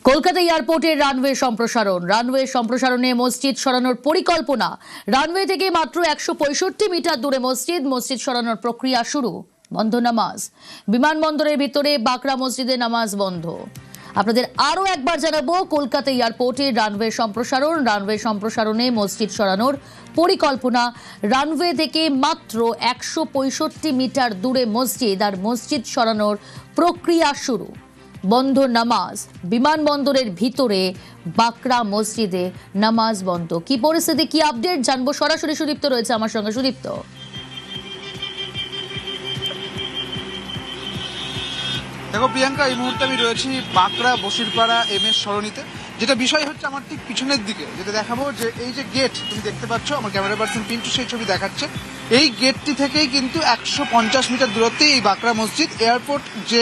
কলকাতা এয়ারপোর্টের রানওয়ে সম্প্রসারণে মসজিদ সরানোর পরিকল্পনা। রানওয়ে থেকে মাত্র 165 মিটার দূরে মসজিদ সরানোর প্রক্রিয়া শুরু। বন্ধ নামাজ। বিমানবন্দরের ভিতরে বাকরা মসজিদে নামাজ বন্ধ। আপনাদের আরো একবার জানাবো, কলকাতা এয়ারপোর্টের রানওয়ে সম্প্রসারণে মসজিদ সরানোর পরিকল্পনা। রানওয়ে থেকে মাত্র 165 মিটার দূরে মসজিদ সরানোর প্রক্রিয়া শুরু। বন্ধ নামাজ। বিমানবন্দরের ভিতরে বাকরা মসজিদে নামাজ বন্ধ। কি পরিস্থিতি, কি আপডেট জানবো, সরাসরি সুদীপ্ত রয়েছে আমার সঙ্গে। সুদীপ্ত, দেখো প্রিয়াঙ্কা, এই মুহূর্তে আমি রয়েছি বাকরা বসিরপাড়া MS সরণিতে। যেটা বিষয় হচ্ছে আমার ঠিক পিছনের দিকে যেটা দেখাবো, যে এই যে গেট তুমি দেখতে পাচ্ছ, আমার ক্যামেরা পার্সন পিন্টু সেই ছবি দেখাচ্ছে। এই গেটটি থেকেই কিন্তু 150 মিটার দূরত্বে এই বাকরা মসজিদ, এয়ারপোর্ট যে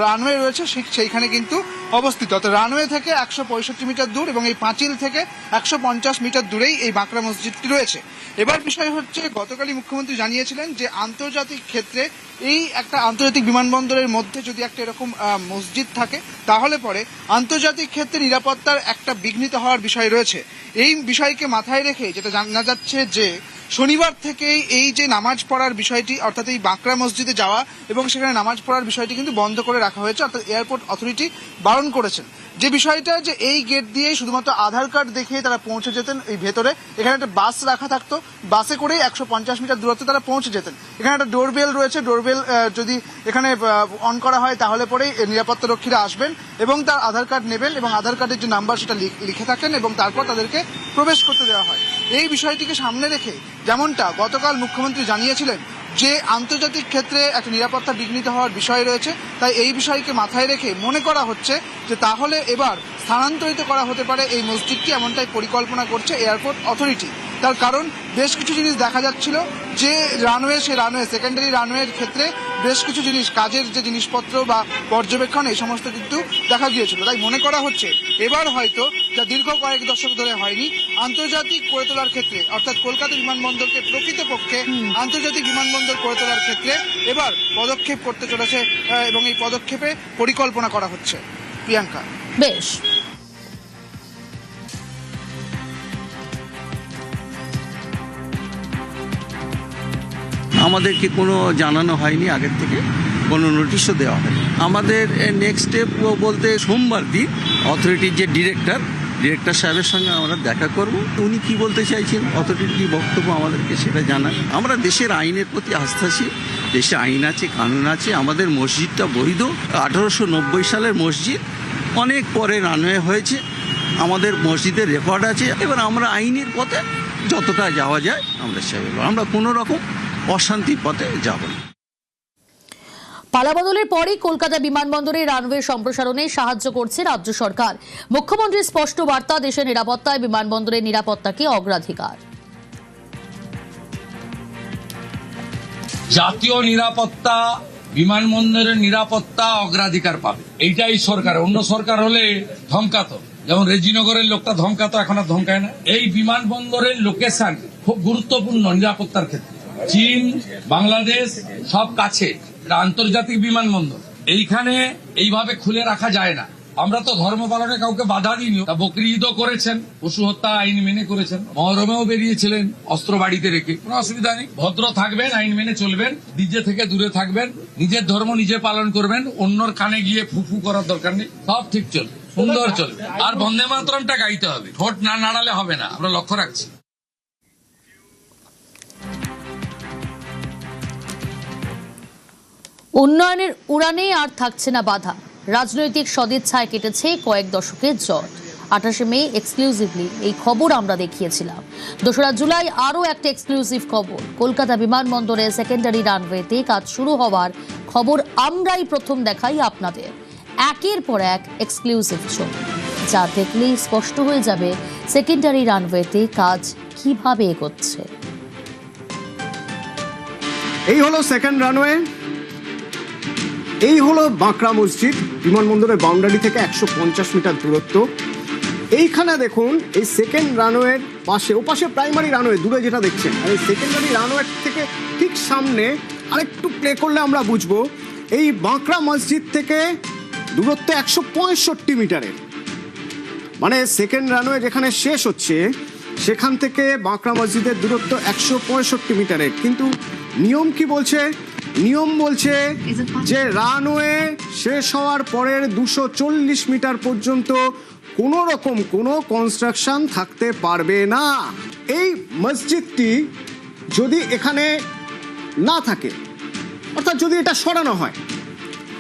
রানওয়ে রয়েছে সেইখানে কিন্তু অবস্থিত। অর্থাৎ রানওয়ে থেকে 165 মিটার দূর এবং এই পাঁচিল থেকে 150 মিটার দূরেই এই বাকরা মসজিদটি রয়েছে। এবার বিষয় হচ্ছে, গতকালই মুখ্যমন্ত্রী জানিয়েছিলেন যে আন্তর্জাতিক ক্ষেত্রে এই একটা আন্তর্জাতিক বিমানবন্দরের মধ্যে যদি একটা এরকম মসজিদ থাকে, তাহলে পরে আন্তর্জাতিক ক্ষেত্রে নিরাপত্তার একটা বিঘ্নিত হওয়ার বিষয় রয়েছে। এই বিষয়কে মাথায় রেখে যেটা জানা যাচ্ছে যে শনিবার থেকেই এই যে নামাজ পড়ার বিষয়টি, অর্থাৎ এই বাকরা মসজিদে যাওয়া এবং সেখানে নামাজ পড়ার বিষয়টি কিন্তু বন্ধ করে রাখা হয়েছে। অর্থাৎ এয়ারপোর্ট অথরিটি বারণ করেছেন যে বিষয়টা, যে এই গেট দিয়ে শুধুমাত্র আধার কার্ড দেখিয়ে তারা পৌঁছে যেতেন এই ভেতরে। এখানে একটা বাস রাখা থাকতো, বাসে করেই 150 মিটার দূরত্বে তারা পৌঁছে যেতেন। এখানে একটা ডোরবেল রয়েছে, ডোরবেল যদি এখানে অন করা হয় তাহলে পরেই নিরাপত্তা রক্ষীরা আসবেন এবং তার আধার কার্ড নেবেন এবং আধার কার্ডের যে নাম্বার সেটা লিখে থাকেন এবং তারপর তাদেরকে প্রবেশ করতে দেওয়া হয়। এই বিষয়টিকে সামনে রেখে যেমনটা গতকাল মুখ্যমন্ত্রী জানিয়েছিলেন যে আন্তর্জাতিক ক্ষেত্রে একটা নিরাপত্তা বিঘ্নিত হওয়ার বিষয় রয়েছে, তাই এই বিষয়কে মাথায় রেখে মনে করা হচ্ছে যে তাহলে এবার স্থানান্তরিত করা হতে পারে এই মসজিদটি, এমনটাই পরিকল্পনা করছে এয়ারপোর্ট অথরিটি। তার কারণ বেশ কিছু জিনিস দেখা যাচ্ছিল যে রানওয়ে, সে রানওয়ে সেকেন্ডারি রানওয়ের ক্ষেত্রে বেশ কিছু জিনিস, কাজের যে জিনিসপত্র বা পর্যবেক্ষণ, এই সমস্ত কিন্তু দেখা গিয়েছিল। তাই মনে করা হচ্ছে এবার হয়তো, যা দীর্ঘ কয়েক দশক ধরে হয়নি, আন্তর্জাতিক করে তোলার ক্ষেত্রে, অর্থাৎ কলকাতা বিমানবন্দরকে প্রকৃতপক্ষে আন্তর্জাতিক বিমানবন্দর করে তোলার ক্ষেত্রে এবার পদক্ষেপ করতে চলেছে এবং এই পদক্ষেপে পরিকল্পনা করা হচ্ছে। প্রিয়াঙ্কা, বেশ। আমাদেরকে কোনো জানানো হয়নি, আগের থেকে কোনো নোটিশও দেওয়া হয়নি। আমাদের নেক্সট স্টেপ বলতে সোমবার দিন অথরিটির যে ডিরেক্টর সাহেবের সঙ্গে আমরা দেখা করব। উনি কি বলতে চাইছেন, অথরিটির কী বক্তব্য আমাদেরকে সেটা জানান। আমরা দেশের আইনের প্রতি আস্থাশীল, দেশে আইন আছে, কানুন আছে। আমাদের মসজিদটা বৈধ, 1890 সালের মসজিদ, অনেক পরে রানওয়ে হয়েছে, আমাদের মসজিদের রেকর্ড আছে। এবার আমরা আইনের পথে যতটা যাওয়া যায় আমরা সেভাবে, আমরা কোনো রকম অশান্তির পথে যাব না। পালাবদলের পরই কলকাতা বিমানবন্দরে রানওয়ে সম্প্রসারণে সাহায্য করছে রাজ্য সরকার। মুখ্যমন্ত্রীর স্পষ্ট বার্তা, দেশের নিরাপত্তায় বিমানবন্দরের নিরাপত্তাকে অগ্রাধিকার। জাতীয় নিরাপত্তা, বিমানবন্দরের নিরাপত্তা অগ্রাধিকার পাবে, এইটাই সরকার। অন্য সরকার হলে ধমকাতো, যেমন রেজিনগরের লোকটা ধমকাতো, এখন আর ধমকায় না। এই বিমানবন্দরের লোকেশন খুব গুরুত্বপূর্ণ নিরাপত্তার ক্ষেত্রে। চীন, বাংলাদেশ সব কাছে, এটা আন্তর্জাতিক বিমানবন্দর। এইখানে এইভাবে খুলে রাখা যায় না। আমরা তো ধর্ম পালনে কাউকে বাধা দিইনি। বকরি ঈদও করেছেন, পশু হত্যা আইন মেনে করেছেন, মহরমেও বেরিয়েছিলেন অস্ত্র বাড়িতে রেখে, কোনো অসুবিধা নেই। ভদ্র থাকবেন, আইন মেনে চলবেন, ডিজে থেকে দূরে থাকবেন, নিজের ধর্ম নিজে পালন করবেন, অন্যর কানে গিয়ে ফুফু করার দরকার নেই, সব ঠিক চলবে, সুন্দর চলবে। আর বন্দে মাতরমটা গাইতে হবে, ঠোঁট না নাড়ালে হবে না, আমরা লক্ষ্য রাখছি। উন্নয়নের উড়ানে আর থাকছে না বাধা। রাজনৈতিক সদিচ্ছায় কেটেছে কয়েক দশকের জট। 28 মে এক্সক্লুসিভলি এই খবর আমরা দেখিয়েছিলাম। 2রা জুলাই আরও একটা এক্সক্লুসিভ খবর। কলকাতা বিমানবন্দরে সেকেন্ডারি রানওয়েতে কাজ শুরু হওয়ার খবর আমরাই প্রথম দেখাই আপনাদের। একের পর এক এক্সক্লুসিভ ছবি, যা দেখলেই স্পষ্ট হয়ে যাবে সেকেন্ডারি রানওয়েতে কাজ কিভাবে এগোচ্ছে। এই হলো সেকেন্ড রানওয়ে, এই হলো বাকরা মসজিদ, বিমানবন্দরের বাউন্ডারি থেকে 150 মিটার দূরত্ব। এইখানে দেখুন, এই সেকেন্ড রানওয়ের পাশে, ওপাশে প্রাইমারি রানওয়ে দূরে যেটা দেখছেন, আর এই সেকেন্ডারি রানওয়ে থেকে ঠিক সামনে আরেকটু প্লে করলে আমরা বুঝবো, এই বাকরা মসজিদ থেকে দূরত্ব 165 মিটারের। মানে সেকেন্ড রানওয়ে যেখানে শেষ হচ্ছে সেখান থেকে বাঁকড়া মসজিদের দূরত্ব 165 মিটারের, কিন্তু নিয়ম কি বলছে? নিয়ম বলছে যে রানওয়ে শেষ হওয়ার পরের 240 মিটার পর্যন্ত কোনো রকম কোনো কনস্ট্রাকশন থাকতে পারবে না। এই মসজিদটি যদি এখানে না থাকে, অর্থাৎ যদি এটা সরানো হয়,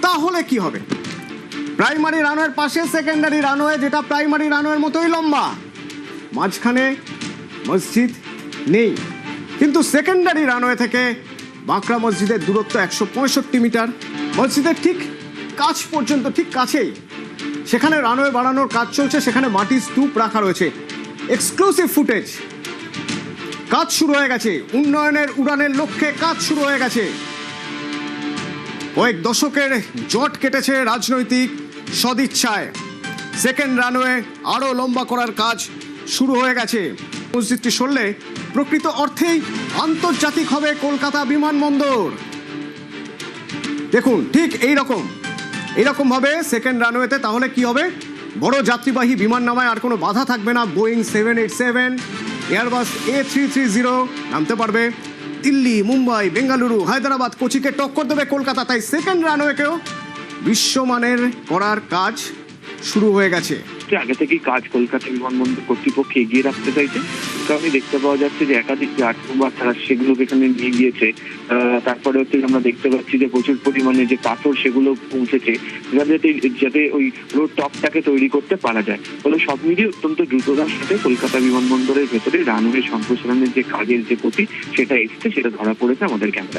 তাহলে কি হবে? প্রাইমারি রানওয়ের পাশে সেকেন্ডারি রানওয়ে, যেটা প্রাইমারি রানওয়ের মতোই লম্বা, মাঝখানে মসজিদ নেই, কিন্তু সেকেন্ডারি রানওয়ে থেকে বাঁকড়া মসজিদের দূরত্ব 165 মিটার। মসজিদের ঠিক কাছ পর্যন্ত, ঠিক কাছেই সেখানে রানওয়ে বাড়ানোর কাজ চলছে, সেখানে মাটির স্তূপ রাখা রয়েছে। এক্সক্লুসিভ ফুটেজ, কাজ শুরু হয়ে গেছে, উন্নয়নের উড়ানের লক্ষ্যে কাজ শুরু হয়ে গেছে। কয়েক দশকের জট কেটেছে রাজনৈতিক সদিচ্ছায়। সেকেন্ড রানওয়ে আরো লম্বা করার কাজ শুরু হয়ে গেছে। মসজিদটি সরলে প্রকৃত অর্থেই আন্তর্জাতিক হবে কলকাতা বিমানবন্দর। দেখুন, ঠিক এইরকম ভাবে সেকেন্ড রানওয়েতে তাহলে কি হবে? বড় যাত্রীবাহী বিমান নামায় আর কোনো বাধা থাকবে না। বোয়িং 787, এয়ারবাস A330 নামতে পারবে। দিল্লি, মুম্বাই, বেঙ্গালুরু, হায়দ্রাবাদ, কোচিকে টক্কর দেবে কলকাতা। তাই সেকেন্ড রানওয়েকেও বিশ্বমানের করার কাজ শুরু হয়ে গেছে। আগে থেকেই কাজ কলকাতা বিমানবন্দর কর্তৃপক্ষ এগিয়ে রাখতে চাইছে, কারণে দেখতে পাওয়া যাচ্ছে যে একাধিক প্ল্যাটফর্ম তারা সেগুলো এখানে নিয়ে গিয়েছে। তারপরে হচ্ছে আমরা দেখতে পাচ্ছি যে প্রচুর পরিমাণে যে পাথর সেগুলো পৌঁছেছে, যাতে ওই রোড টপটাকে তৈরি করতে পারা যায়। ফলে সব মিলিয়ে অত্যন্ত দ্রুততার সাথে কলকাতা বিমানবন্দরের ভেতরে রানওয়ে সম্প্রসারণের যে কাজের যে গতি সেটা এসছে, সেটা ধরা পড়েছে আমাদের ক্যামেরায়।